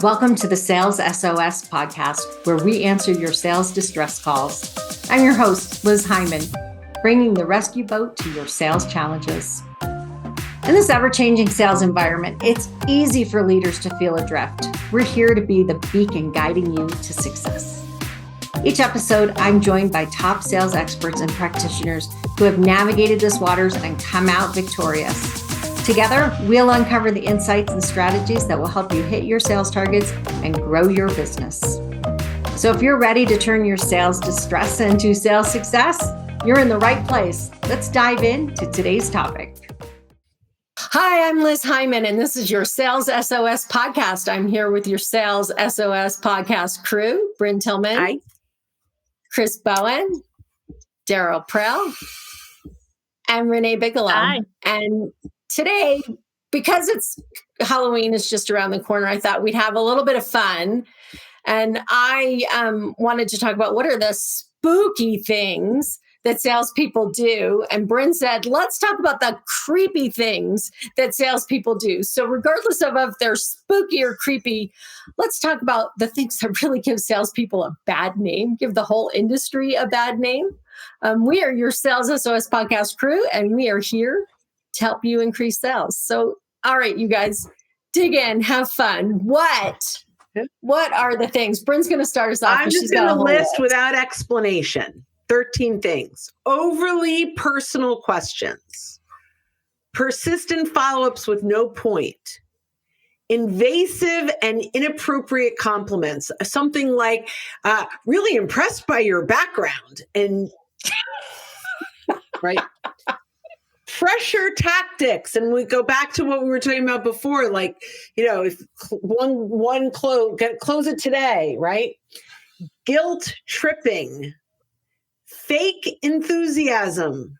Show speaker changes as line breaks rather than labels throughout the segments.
Welcome to the Sales SOS podcast, where we answer your sales distress calls. I'm your host, Liz Hyman, bringing the rescue boat to your sales challenges. In this ever-changing sales environment, it's easy for leaders to feel adrift. We're here to be the beacon guiding you to success. Each episode, I'm joined by top sales experts and practitioners who have navigated this waters and come out victorious. Together, we'll uncover the insights and strategies that will help you hit your sales targets and grow your business. So if you're ready to turn your sales distress into sales success, you're in the right place. Let's dive into today's topic. Hi, I'm Liz Hyman, and this is your Sales SOS podcast. I'm here with your Sales SOS podcast crew, Bryn Tillman,
Hi.
Chris Bowen, Daryl Prell, and Renee Bigelow.
Hi.
And today, because Halloween is just around the corner, I thought we'd have a little bit of fun. And I wanted to talk about what are the spooky things that salespeople do. And Bryn said, let's talk about the creepy things that salespeople do. So regardless of if they're spooky or creepy, let's talk about the things that really give salespeople a bad name, give the whole industry a bad name. We are your Sales SOS podcast crew, and we are here to help you increase sales. So, all right, you guys, dig in, have fun. What are the things? Bryn's going to start us off.
I'm just going to list without explanation 13 things. Overly personal questions, persistent follow-ups with no point, invasive and inappropriate compliments, something like, really impressed by your background, and right? Pressure tactics, and we go back to what we were talking about before, like, if one close it today, right? Guilt tripping, fake enthusiasm,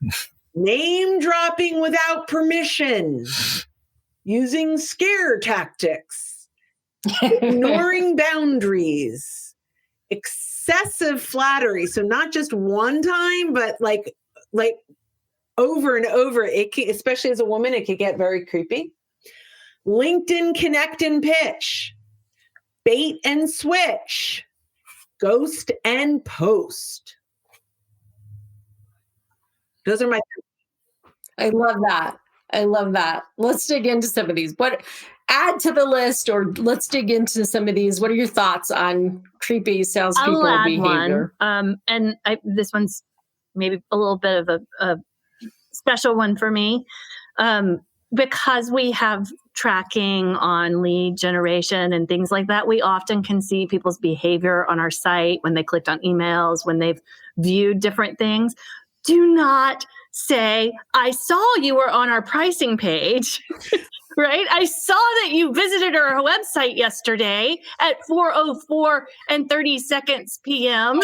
name dropping without permission, using scare tactics, ignoring boundaries, excessive flattery. So not just one time, but like over and over. It can, especially as a woman, it could get very creepy. LinkedIn connect and pitch, bait and switch, ghost and post. Those are my.
I love that. Let's dig into some of these. Add to the list, or let's dig into some of these. What are your thoughts on creepy salespeople
I'll add
behavior?
One. This one's maybe a little bit of a special one for me, because we have tracking on lead generation and things like that. We often can see people's behavior on our site when they clicked on emails, when they've viewed different things. Do not say, I saw you were on our pricing page, right? I saw that you visited our website yesterday at 4:04 and 30 seconds p.m.,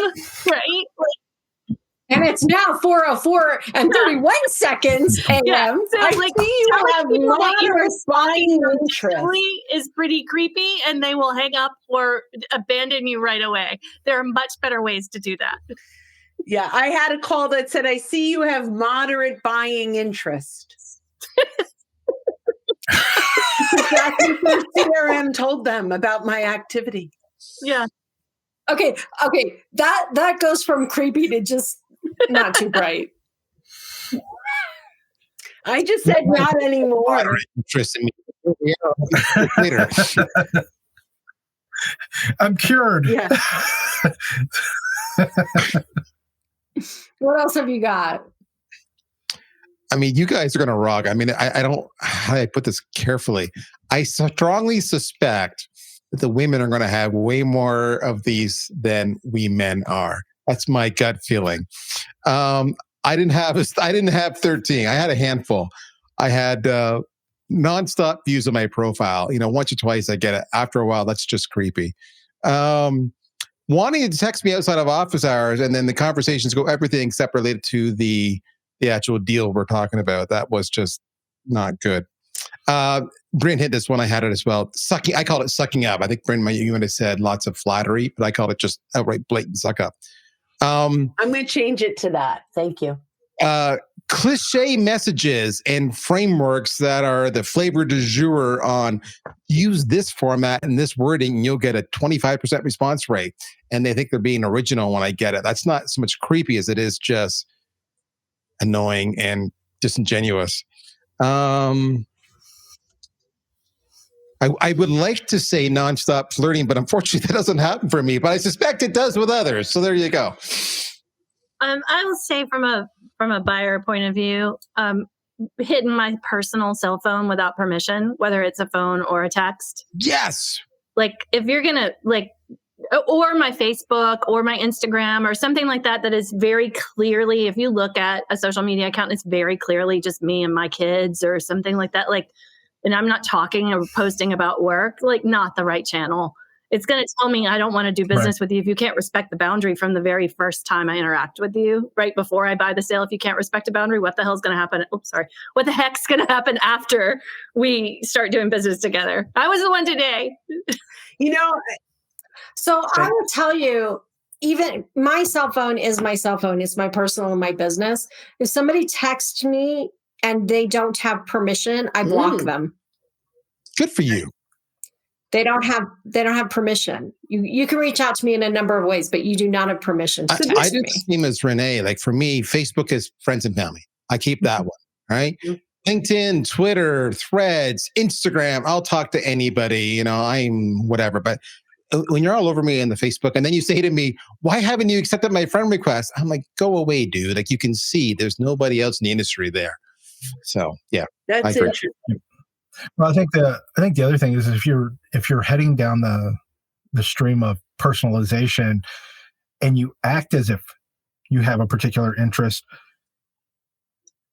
right?
And it's now 4:04 and 31 seconds a.m.
Yeah. So,
I see you have moderate buying interest.
Is pretty creepy, and they will hang up or abandon you right away. There are much better ways to do that.
Yeah, I had a call that said, I see you have moderate buying interest. That's what their CRM told them about my activity.
Yeah.
Okay. That goes from creepy to just not too bright.
I just said not anymore.
Interest in me later.
I'm cured.
Yeah.
What else have you got?
I mean, you guys are going to rock. I mean, I don't, how do I put this carefully? I strongly suspect that the women are going to have way more of these than we men are. That's my gut feeling. I didn't have 13. I had a handful. I had nonstop views of my profile. Once or twice I get it. After a while, that's just creepy. Wanting to text me outside of office hours, and then the conversations go everything except related to the actual deal we're talking about. That was just not good. Bryn hit this one. I had it as well. Sucking. I called it sucking up. I think Bryn, you might have said lots of flattery, but I called it just outright blatant suck up.
I'm going to change it to that. Thank you.
cliche messages and frameworks that are the flavor du jour on use this format and this wording, and you'll get a 25% response rate. And they think they're being original when I get it. That's not so much creepy as it is just annoying and disingenuous. I would like to say nonstop flirting, but unfortunately that doesn't happen for me, but I suspect it does with others. So there you go.
I will say from a buyer point of view, hitting my personal cell phone without permission, whether it's a phone or a text.
Yes.
Like if you're going to or my Facebook or my Instagram or something like that is very clearly, if you look at a social media account, it's very clearly just me and my kids or something like that. Like, and I'm not talking or posting about work, like not the right channel. It's going to tell me I don't want to do business with you if you can't respect the boundary from the very first time I interact with you, right before I buy the sale. If you can't respect a boundary, what the hell's going to happen? Oops, sorry. What the heck's going to happen after we start doing business together? I was the one today.
So I will tell you, even my cell phone is my cell phone. It's my personal and my business. If somebody texts me and they don't have permission, I block them.
Good for you.
They don't have permission. You can reach out to me in a number of ways, but you do not have permission to
I did the same as Renee. Like for me, Facebook is friends and family. I keep that one, right? LinkedIn, Twitter, Threads, Instagram. I'll talk to anybody, I'm whatever. But when you're all over me in the Facebook and then you say to me, why haven't you accepted my friend request? I'm like, go away, dude. Like you can see there's nobody else in the industry there. So yeah,
that's it.
Well, I think the other thing is if you're heading down the stream of personalization and you act as if you have a particular interest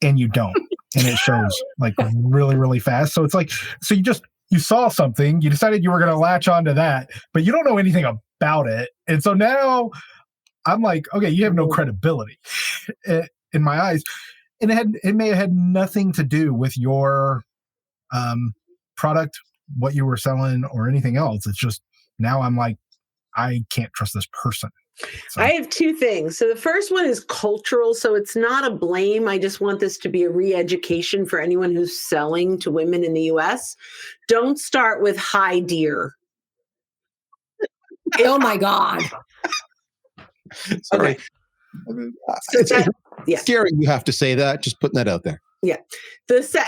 and you don't, and it shows like really, really fast. So it's like, so you saw something, you decided you were going to latch onto that, but you don't know anything about it. And so now I'm like, okay, you have no credibility in my eyes. And it may have had nothing to do with your product, what you were selling or anything else. It's just now I'm like, I can't trust this person. So.
I have two things. So the first one is cultural. So it's not a blame. I just want this to be a re-education for anyone who's selling to women in the US. Don't start with hi, dear.
Oh my God.
Sorry.
Okay. So
it's scary you have to say that. Just putting that out there.
Yeah.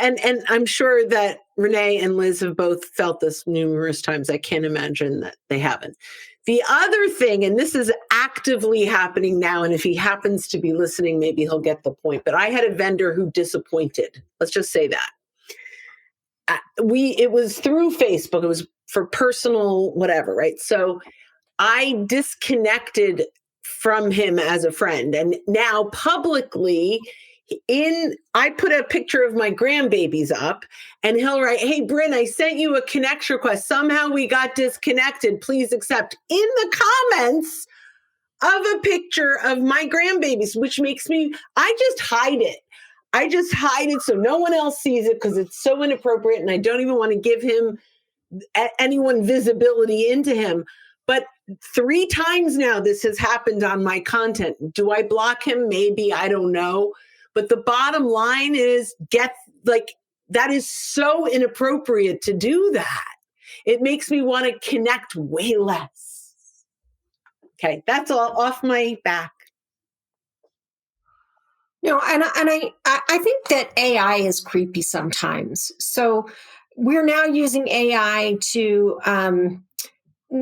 And I'm sure that Renee and Liz have both felt this numerous times. I can't imagine that they haven't. The other thing, and this is actively happening now, and if he happens to be listening, maybe he'll get the point, but I had a vendor who disappointed. Let's just say that. It was through Facebook. It was for personal whatever, right? So I disconnected from him as a friend. And now publicly, I put a picture of my grandbabies up and he'll write, hey, Bryn, I sent you a connection request. Somehow we got disconnected. Please accept in the comments of a picture of my grandbabies, which makes me, I just hide it so no one else sees it because it's so inappropriate. And I don't even want to give him anyone visibility into him. But 3 times now this has happened on my content. Do I block him? Maybe, I don't know. But the bottom line is that is so inappropriate to do that. It makes me want to connect way less. Okay, that's all off my back.
And I think that AI is creepy sometimes. So we're now using AI to,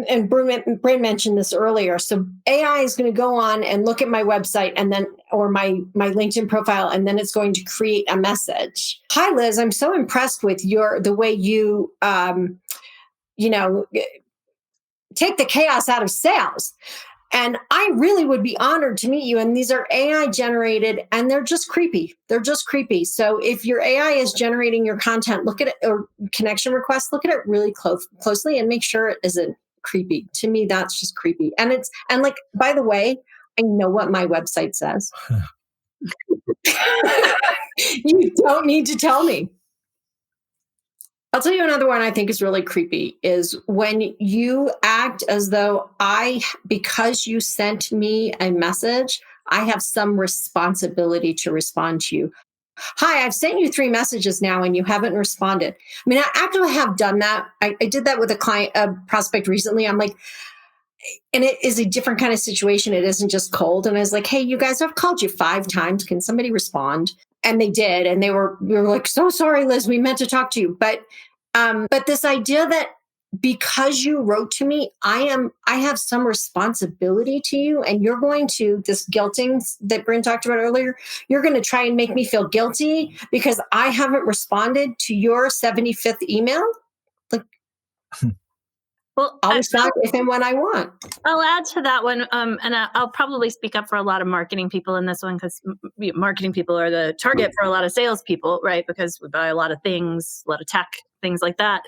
and Bryn mentioned this earlier. So AI is going to go on and look at my website and then, or my LinkedIn profile, and then it's going to create a message. Hi, Liz. I'm so impressed with the way you, take the chaos out of sales. And I really would be honored to meet you. And these are AI generated and they're just creepy. So if your AI is generating your content, look at it, or connection requests, look at it really closely and make sure it isn't creepy. To me, that's just creepy. And by the way, I know what my website says. You don't need to tell me. I'll tell you another one I think is really creepy is when you act as though because you sent me a message, I have some responsibility to respond to you. Hi, I've sent you 3 messages now and you haven't responded. I mean, I actually have done that. I did that with a prospect recently. I'm like, and it is a different kind of situation. It isn't just cold. And I was like, hey, you guys, I've called you 5 times. Can somebody respond? And they did. And we were like, so sorry, Liz, we meant to talk to you. But this idea that because you wrote to me, I have some responsibility to you, and you're going to, this guilting that Bryn talked about earlier, you're going to try and make me feel guilty because I haven't responded to your 75th email. Like,
well,
I'll respond if and when I want.
I'll add to that one, and I'll probably speak up for a lot of marketing people in this one, because marketing people are the target for a lot of salespeople, right? Because we buy a lot of things, a lot of tech, things like that.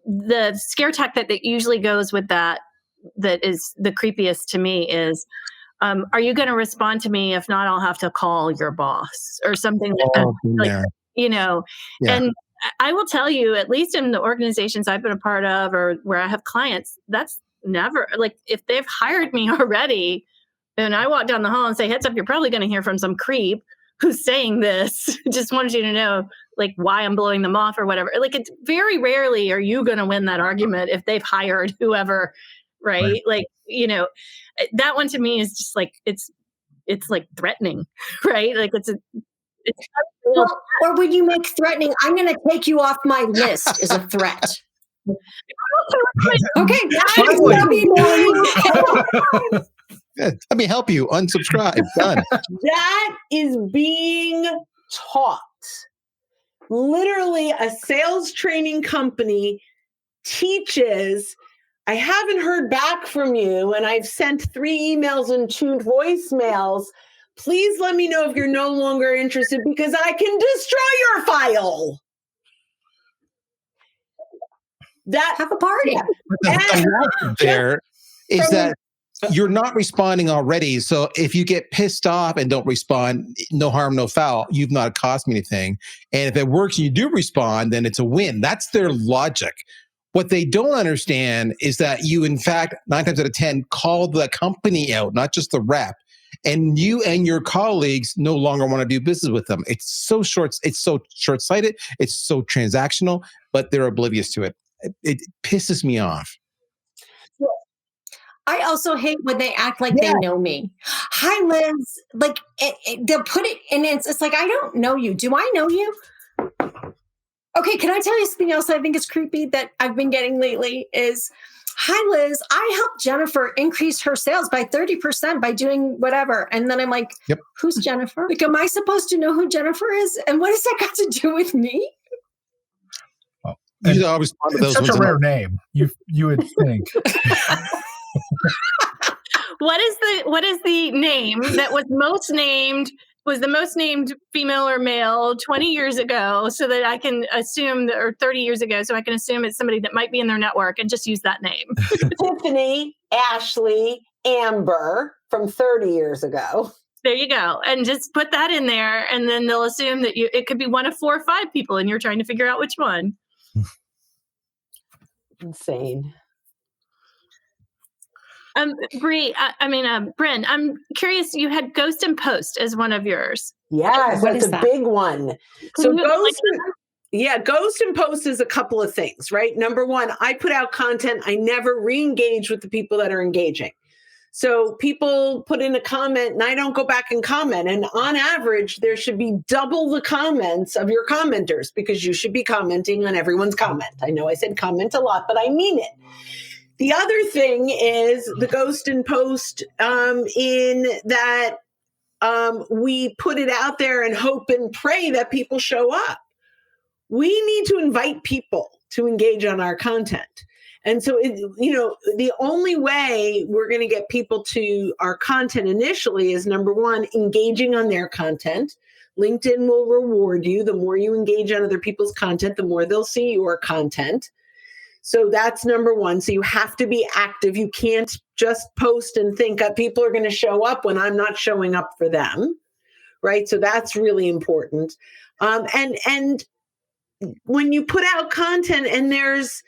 The scare tactic that usually goes with that is the creepiest to me is, are you going to respond to me? If not, I'll have to call your boss or something like, you know, and I will tell you, at least in the organizations I've been a part of or where I have clients, that's never, like, if they've hired me already and I walk down the hall and say, heads up, you're probably going to hear from some creep who's saying this, just wanted you to know, like, why I'm blowing them off or whatever. Like, it's very rarely are you going to win that argument if they've hired whoever, right? Like, you know, that one to me is just like, it's like threatening, right? Like it's
well, or when you make threatening, I'm going to take you off my list is a threat. Okay,
let me help you. Unsubscribe. Done.
That is being taught. Literally, a sales training company teaches, I haven't heard back from you, and I've sent 3 emails and 2 voicemails. Please let me know if you're no longer interested because I can destroy your file. That
have a party.
There is that you're not responding already. So if you get pissed off and don't respond, no harm, no foul. You've not cost me anything. And if it works and you do respond, then it's a win. That's their logic. What they don't understand is that you, in fact, 9 times out of 10, call the company out, not just the rep. And you and your colleagues no longer want to do business with them. It's so short-sighted. It's so transactional, but they're oblivious to it. It pisses me off.
I also hate when they act like they know me. Hi, Liz. Like they'll put it in. It's like, I don't know you. Do I know you? Okay, can I tell you something else I think is creepy that I've been getting lately is, hi, Liz, I helped Jennifer increase her sales by 30% by doing whatever. And then I'm like, who's Jennifer? Like, am I supposed to know who Jennifer is? And what has that got to do with me?
Well,
you always respond to those
such a rare name. You would think.
What is the name that was the most named female or male 20 years ago, so that I can assume that, or 30 years ago, so I can assume it's somebody that might be in their network and just use that name.
Tiffany, Ashley, Amber from 30 years ago.
There you go. And just put that in there, and then they'll assume that it could be one of 4 or 5 people, and you're trying to figure out which one.
Insane.
Bryn, I'm curious, you had Ghost and Post as one of yours.
Yes, that's a big one. So Ghost and Post is a couple of things, right? Number one, I put out content. I never re-engage with the people that are engaging. So people put in a comment and I don't go back and comment. And on average, there should be double the comments of your commenters because you should be commenting on everyone's comment. I know I said comment a lot, but I mean it. The other thing is the Ghost and Post in that we put it out there and hope and pray that people show up. We need to invite people to engage on our content. And so, the only way we're going to get people to our content initially is, number one, engaging on their content. LinkedIn will reward you. The more you engage on other people's content, the more they'll see your content. So that's number one. So you have to be active. You can't just post and think people are going to show up when I'm not showing up for them, right? So that's really important. And when you put out content and there's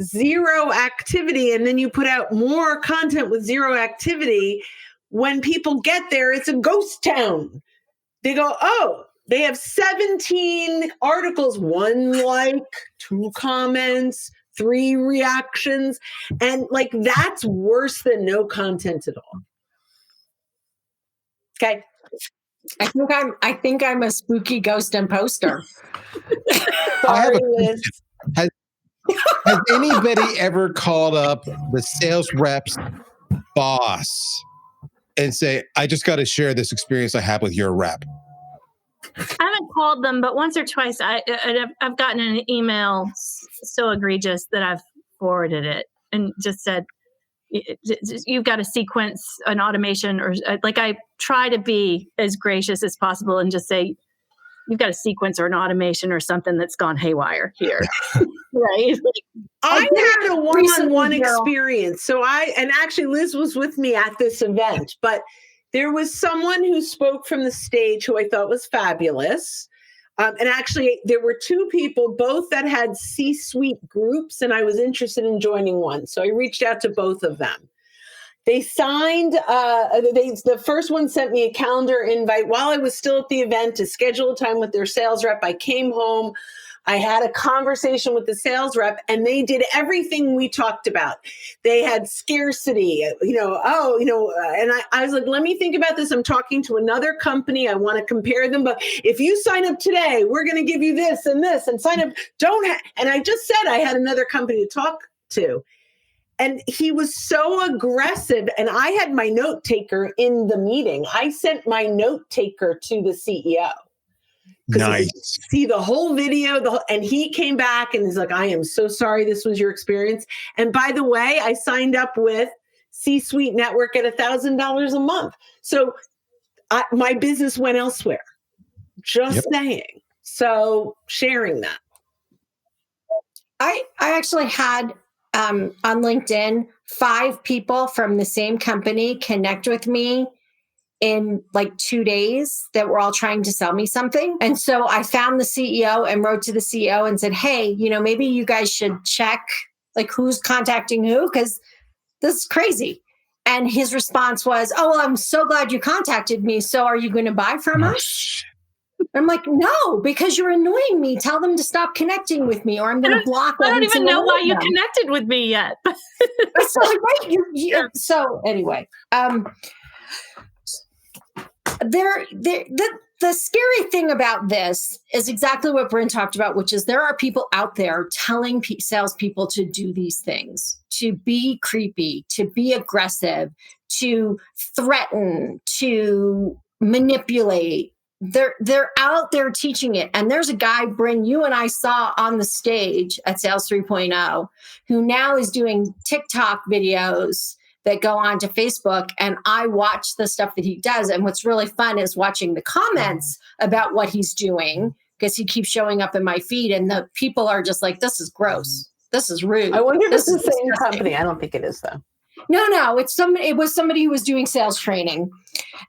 zero activity, and then you put out more content with zero activity, when people get there, it's a ghost town. they go, oh, they have 17 articles, 1 like, 2 comments, 3 reactions. And like, that's worse than no content at all. Okay.
I think I'm a spooky ghost imposter.
I have
Sorry,
a
Liz.
Has anybody ever called up the sales rep's boss and say, I just got to share this experience I had with your rep?
I haven't called them, but once or twice I've gotten an email so egregious that I've forwarded it and just said, you've got to sequence an automation, or like I try to be as gracious as possible and just say, you've got a sequence or an automation or something that's gone haywire here. Right.
I had a one-on-one experience. So and actually Liz was with me at this event, but there was someone who spoke from the stage who I thought was fabulous. And actually there were 2 people, both that had C-suite groups, and I was interested in joining one. So I reached out to both of them. They signed, the first one sent me a calendar invite while I was still at the event to schedule a time with their sales rep. I came home, I had a conversation with the sales rep, and they did everything we talked about. They had scarcity, and I was like, let me think about this. I'm talking to another company. I want to compare them, but if you sign up today, we're going to give you this and this, and sign up. And I just said I had another company to talk to. And he was so aggressive, and I had my note taker in the meeting. I sent my note taker to the CEO.
Nice.
See the whole video, and he came back and he's like, I am so sorry this was your experience. And by the way, I signed up with C-Suite Network at $1,000 a month. So my business went elsewhere. Just saying. So sharing that.
I actually had on LinkedIn 5 people from the same company connect with me in like 2 days that were all trying to sell me something. And so I found the CEO and wrote to the CEO and said, hey, maybe you guys should check like who's contacting who, because this is crazy. And his response was, oh, well, I'm so glad you contacted me. So are you going to buy from us? I'm like, no, because you're annoying me. Tell them to stop connecting with me, or I'm going to block them.
I don't even know why you connected with me yet.
So, right? So anyway, the scary thing about this is exactly what Bryn talked about, which is there are people out there telling salespeople to do these things, to be creepy, to be aggressive, to threaten, to manipulate. They're out there teaching it. And there's a guy, Bryn, you and I saw on the stage at Sales 3.0, who now is doing TikTok videos that go on to Facebook. And I watch the stuff that he does. And what's really fun is watching the comments about what he's doing, because he keeps showing up in my feed. And the people are just like, this is gross. This is rude.
I wonder if it's the same
disgusting
company. I don't think it is, though.
No, it was somebody who was doing sales training,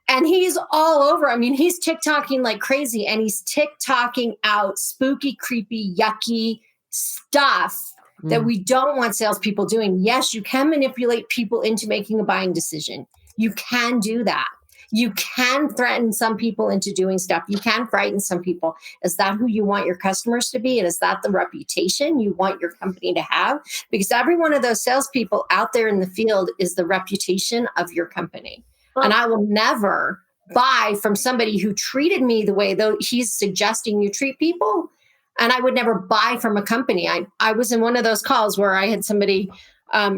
and he's all over. I mean, he's TikToking like crazy, and he's TikToking out spooky, creepy, yucky stuff that we don't want salespeople doing. Yes, you can manipulate people into making a buying decision. You can do that. You can threaten some people into doing stuff. You can frighten some people. Is that who you want your customers to be? And is that the reputation you want your company to have? Because every one of those salespeople out there in the field is the reputation of your company. Well, and I will never buy from somebody who treated me the way though he's suggesting you treat people. And I would never buy from a company. I was in one of those calls where I had somebody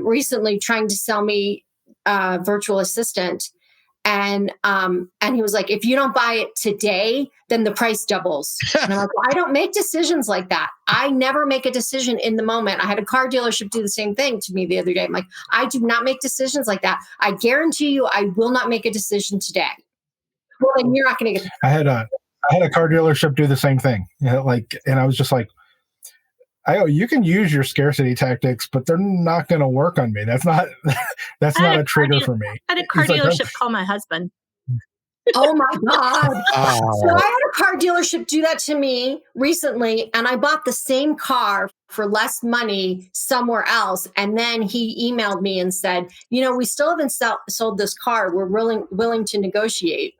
recently trying to sell me a virtual assistant. And he was like, if you don't buy it today, then the price doubles. And I'm like, well, I don't make decisions like that. I never make a decision in the moment. I had a car dealership do the same thing to me the other day. I'm like, I do not make decisions like that. I guarantee you, I will not make a decision today. Well, then you're not going to get.
I had a car dealership do the same thing. And I was just like, you can use your scarcity tactics, but they're not going to work on me. That's not a trigger for me.
I had a car dealership call my husband.
Oh my God. So I had a car dealership do that to me recently, and I bought the same car for less money somewhere else. And then he emailed me and said, we still haven't sold this car. We're willing to negotiate.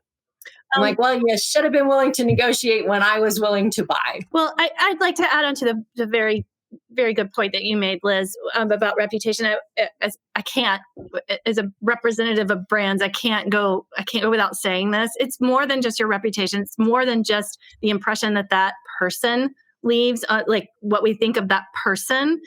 I'm like, well, you should have been willing to negotiate when I was willing to buy.
Well, I'd like to add on to the very, very good point that you made, Liz, about reputation. I can't, as a representative of brands, I can't go without saying this. It's more than just your reputation. It's more than just the impression that person leaves, like what we think of that person.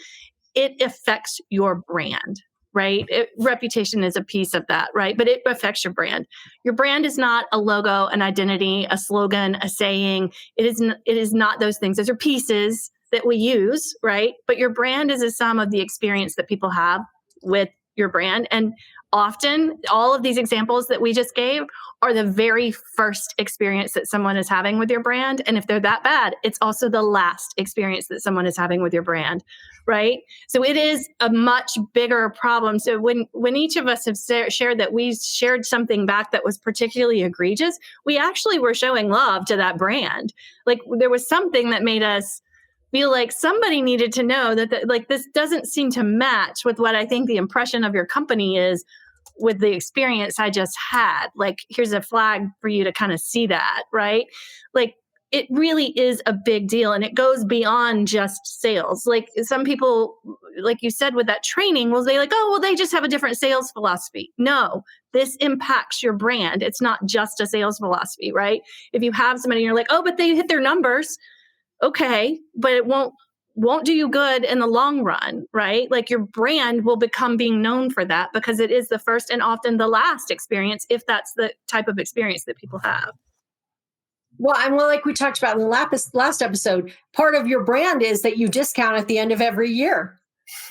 It affects your brand. Right? Reputation is a piece of that, right? But it affects your brand. Your brand is not a logo, an identity, a slogan, a saying. It is not those things. Those are pieces that we use, right? But your brand is a sum of the experience that people have with your brand. And often all of these examples that we just gave are the very first experience that someone is having with your brand. And if they're that bad, it's also the last experience that someone is having with your brand, right? So it is a much bigger problem. So when each of us have shared that we shared something back that was particularly egregious, we actually were showing love to that brand. Like there was something that made us feel like somebody needed to know that like this doesn't seem to match with what I think the impression of your company is with the experience I just had. Like, here's a flag for you to kind of see that, right? Like, it really is a big deal, and it goes beyond just sales. Like some people, like you said with that training, will say like, oh, well, they just have a different sales philosophy. No, this impacts your brand. It's not just a sales philosophy, right? If you have somebody and you're like, oh, but they hit their numbers. Okay, but it won't do you good in the long run, right? Like your brand will become being known for that because it is the first and often the last experience, if that's the type of experience that people have.
Well, and like we talked about in the last episode, part of your brand is that you discount at the end of every year.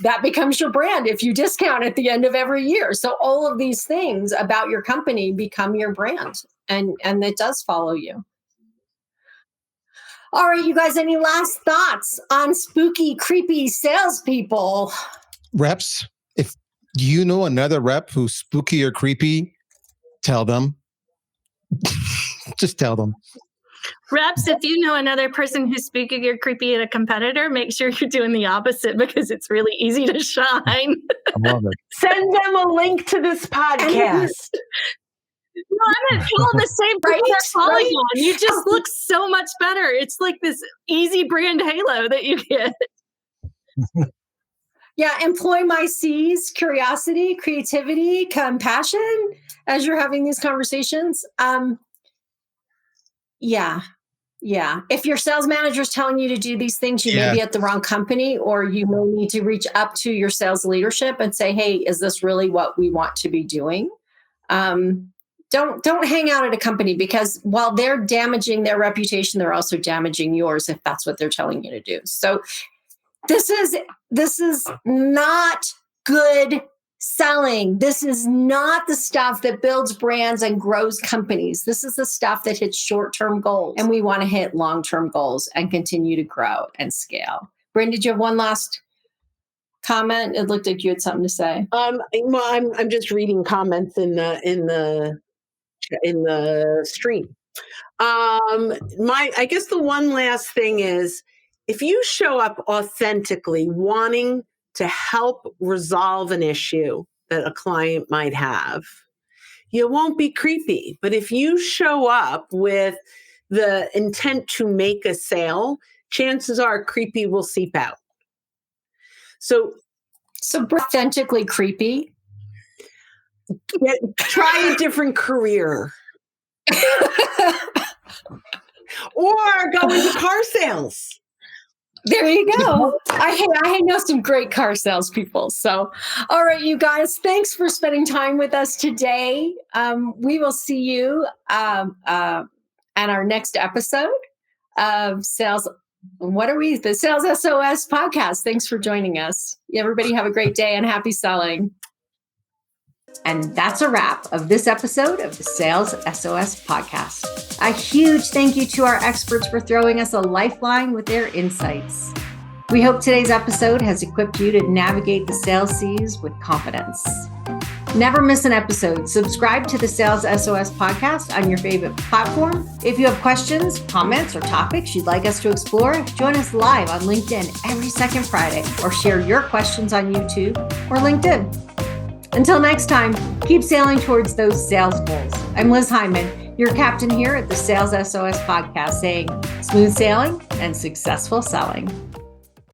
That becomes your brand if you discount at the end of every year. So all of these things about your company become your brand, and it does follow you. All right, you guys, any last thoughts on spooky, creepy salespeople?
Reps, if you know another rep who's spooky or creepy, tell them. Just tell them.
Reps, if you know another person who's spooky or creepy at a competitor, make sure you're doing the opposite because it's really easy to shine.
I love it.
Send them a link to this podcast.
No, I'm going to follow the same Polygon. You just look so much better. It's like this easy brand halo that you get.
Yeah, employ my C's: curiosity, creativity, compassion as you're having these conversations. Yeah. If your sales manager is telling you to do these things, you may be at the wrong company, or you may need to reach up to your sales leadership and say, hey, is this really what we want to be doing? Don't hang out at a company, because while they're damaging their reputation, they're also damaging yours if that's what they're telling you to do. So this is not good selling. This is not the stuff that builds brands and grows companies. This is the stuff that hits short-term goals, and we want to hit long-term goals and continue to grow and scale. Brynn, did you have one last comment? It looked like you had something to say.
Well, I'm just reading comments in the stream. I guess the one last thing is, if you show up authentically wanting to help resolve an issue that a client might have, you won't be creepy. But if you show up with the intent to make a sale, chances are creepy will seep out. So
authentically creepy.
Try a different career. Or go into car sales.
There you go. I know some great car salespeople. So, all right, you guys, thanks for spending time with us today. We will see you at our next episode of Sales. The Sales SOS podcast. Thanks for joining us. Everybody have a great day and happy selling. And that's a wrap of this episode of the Sales SOS podcast. A huge thank you to our experts for throwing us a lifeline with their insights. We hope today's episode has equipped you to navigate the sales seas with confidence. Never miss an episode. Subscribe to the Sales SOS podcast on your favorite platform. If you have questions, comments, or topics you'd like us to explore, join us live on LinkedIn every second Friday, or share your questions on YouTube or LinkedIn. Until next time, keep sailing towards those sales goals. I'm Liz Hyman, Your captain here at the Sales SOS podcast saying smooth sailing and successful selling.